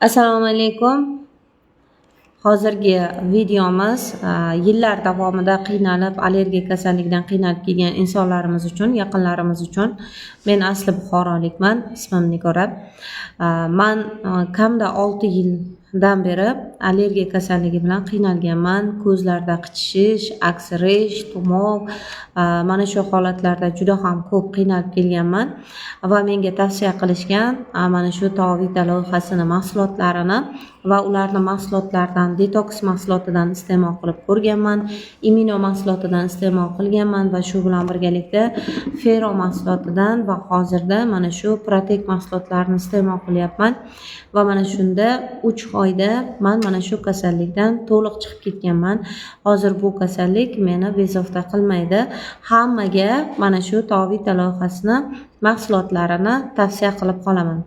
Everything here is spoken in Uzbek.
Assalomu alaykum. Hozirgi videomiz yillar davomida qiynalib, allergiya kasalligidan qiynalib kelgan insonlarimiz uchun, yaqinlarimiz uchun. Men asli buxorolikman, ismim Nigora. Men kamida 6 yildan beri allergiya kasalligi bilan qiynalganman. Ko'zlarda qichishish, aksirish, tomoq, mana shu holatlarda juda ham ko'p qiynalib kelganman va menga tavsiya qilishgan mana shu Tavita loyihasini mahsulotlarini va ularni mahsulotlaridan detoks mahsulotidan iste'mol qilib ko'rganman, imino mahsulotidan iste'mol qilganman va shu bilan birgalikda fero mahsulotidan va hozirda mana shu protek mahsulotlarini iste'mol qilyapman va mana shunda 3 oyda men mana shu kasallikdan to'liq chiqib ketganman. Hozir bu kasallik meni bezovta qilmaydi. Hammaga mana shu Tavita loyihasini mahsulotlarini tavsiya qilib qolaman.